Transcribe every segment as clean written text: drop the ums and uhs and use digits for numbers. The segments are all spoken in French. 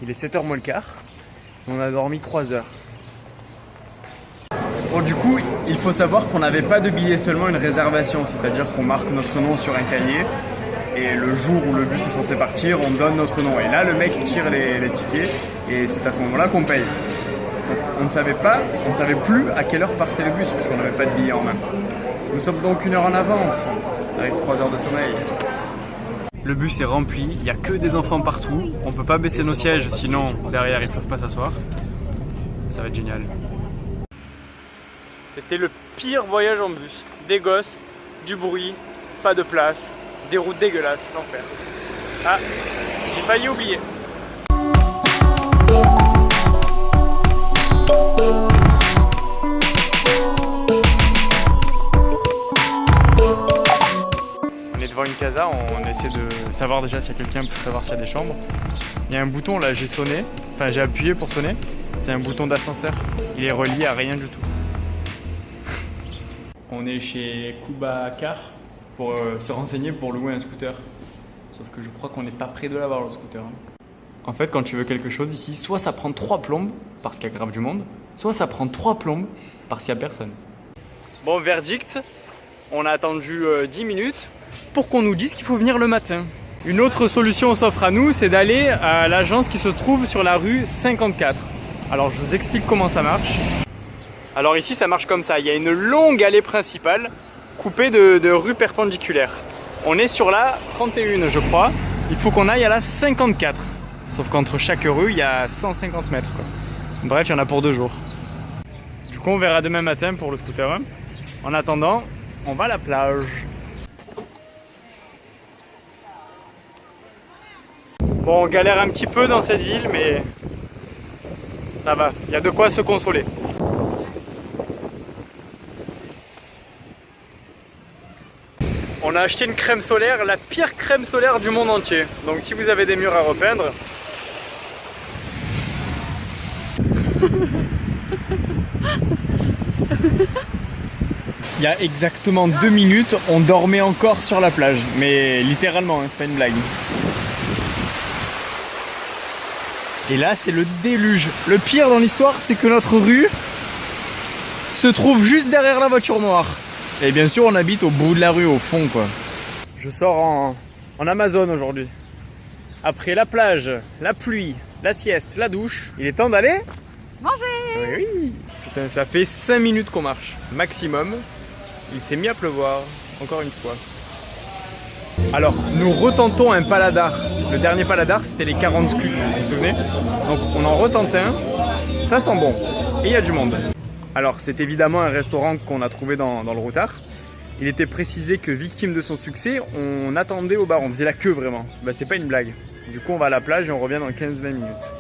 Il est 7h moins le quart. On a dormi 3 heures. Bon, du coup, il faut savoir qu'on n'avait pas de billet, seulement une réservation. C'est-à-dire qu'on marque notre nom sur un cahier. Et le jour où le bus est censé partir, on donne notre nom. Et là, le mec tire les tickets. Et c'est à ce moment-là qu'on paye. Donc, on ne savait plus à quelle heure partait le bus, parce qu'on n'avait pas de billet en main. Nous sommes donc 1 heure en avance, avec 3 heures de sommeil. Le bus est rempli, il n'y a que des enfants partout. On ne peut pas baisser nos sièges, sinon derrière ils ne peuvent pas s'asseoir. Ça va être génial. C'était le pire voyage en bus. Des gosses, du bruit, pas de place, des routes dégueulasses, l'enfer. Ah, j'ai failli oublier. On est devant une casa, on essaie de savoir déjà s'il y a quelqu'un pour savoir s'il y a des chambres. Il y a un bouton là, j'ai sonné, enfin j'ai appuyé pour sonner. C'est un bouton d'ascenseur, il est relié à rien du tout. On est chez Kuba Car pour se renseigner pour louer un scooter. Sauf que je crois qu'on n'est pas près de l'avoir le scooter. En fait, quand tu veux quelque chose ici, soit ça prend 3 plombes parce qu'il y a grave du monde, soit ça prend 3 plombes parce qu'il n'y a personne. Bon, verdict, on a attendu 10 minutes pour qu'on nous dise qu'il faut venir le matin. Une autre solution s'offre à nous, c'est d'aller à l'agence qui se trouve sur la rue 54. Alors je vous explique comment ça marche. Alors ici ça marche comme ça, il y a une longue allée principale coupée de rues perpendiculaires. On est sur la 31 je crois, il faut qu'on aille à la 54. Sauf qu'entre chaque rue il y a 150 mètres quoi. Bref, il y en a pour 2 jours. Du coup on verra demain matin pour le scooter. En attendant, on va à la plage. Bon, on galère un petit peu dans cette ville, mais ça va, il y a de quoi se consoler. On a acheté une crème solaire, la pire crème solaire du monde entier. Donc si vous avez des murs à repeindre... Il y a exactement 2 minutes, on dormait encore sur la plage. Mais littéralement, hein, c'est pas une blague. Et là, c'est le déluge. Le pire dans l'histoire, c'est que notre rue se trouve juste derrière la voiture noire. Et bien sûr, on habite au bout de la rue, au fond, quoi. Je sors en Amazon aujourd'hui. Après la plage, la pluie, la sieste, la douche, il est temps d'aller manger. Oui, oui. Putain, ça fait 5 minutes qu'on marche, maximum. Il s'est mis à pleuvoir, encore une fois. Alors, nous retentons un paladar. Le dernier paladar, c'était les 40 culs, vous vous souvenez? Donc, on en retente un. Ça sent bon. Et il y a du monde. Alors, c'est évidemment un restaurant qu'on a trouvé dans le routard. Il était précisé que, victime de son succès, on attendait au bar. On faisait la queue, vraiment. Bah, c'est pas une blague. Du coup, on va à la plage et on revient dans 15-20 minutes.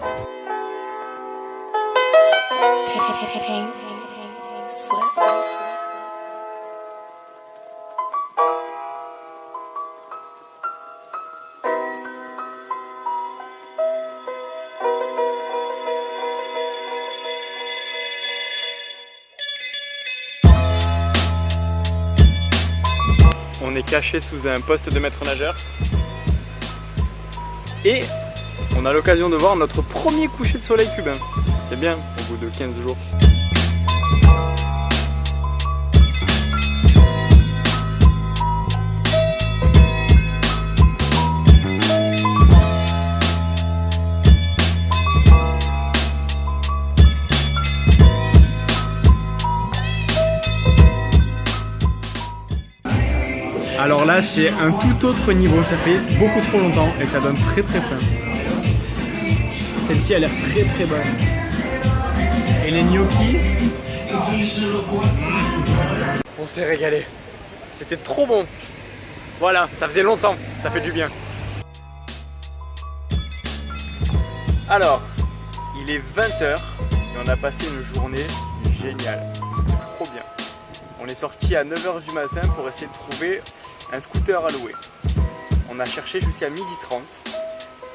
On est caché sous un poste de maître nageur et on a l'occasion de voir notre premier coucher de soleil cubain. C'est bien au bout de 15 jours. Alors là, c'est un tout autre niveau, ça fait beaucoup trop longtemps et ça donne très très faim. Celle-ci a l'air très très bonne. Et les gnocchis, on s'est régalé. C'était trop bon. Voilà, ça faisait longtemps, ça fait du bien. Alors, il est 20h et on a passé une journée géniale. C'était trop bien. On est sorti à 9h du matin pour essayer de trouver un scooter à louer. On a cherché jusqu'à 12h30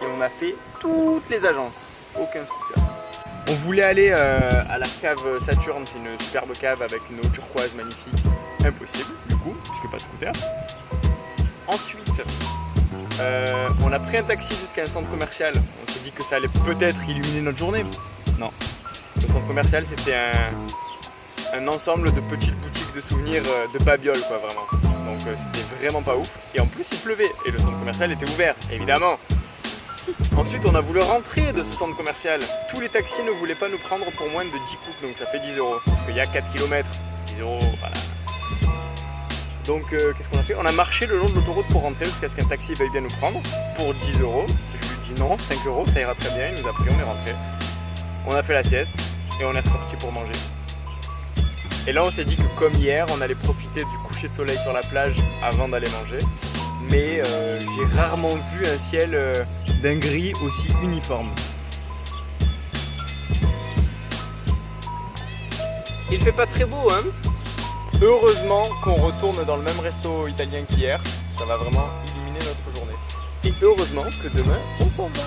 et on a fait toutes les agences. Aucun scooter. On voulait aller à la cave Saturne, c'est une superbe cave avec une eau turquoise magnifique. Impossible du coup, puisque pas de scooter. Ensuite, On a pris un taxi jusqu'à un centre commercial. On s'est dit que ça allait peut-être illuminer notre journée. Non. Le centre commercial, c'était un ensemble de petites boutiques de souvenirs de babioles, quoi, vraiment. Donc c'était vraiment pas ouf. Et en plus, il pleuvait. Et le centre commercial était ouvert, évidemment. Ensuite, on a voulu rentrer de ce centre commercial. Tous les taxis ne voulaient pas nous prendre pour moins de 10 coups, donc ça fait 10 €. Sauf qu'il y a 4 km. 10 €, voilà. Donc qu'est-ce qu'on a fait? On a marché le long de l'autoroute pour rentrer jusqu'à ce qu'un taxi veuille bien nous prendre pour 10 €. Je lui dis non, 5 €, ça ira très bien. Il nous a pris, on est rentré. On a fait la sieste et on est ressorti pour manger. Et là, on s'est dit que comme hier, on allait profiter du coucher de soleil sur la plage avant d'aller manger. Mais j'ai rarement vu un ciel d'un gris aussi uniforme. Il fait pas très beau, hein? Heureusement qu'on retourne dans le même resto italien qu'hier. Ça va vraiment illuminer notre journée. Et heureusement que demain, on s'en va.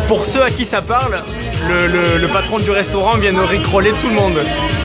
Pour ceux à qui ça parle, le patron du restaurant vient de rickroller tout le monde.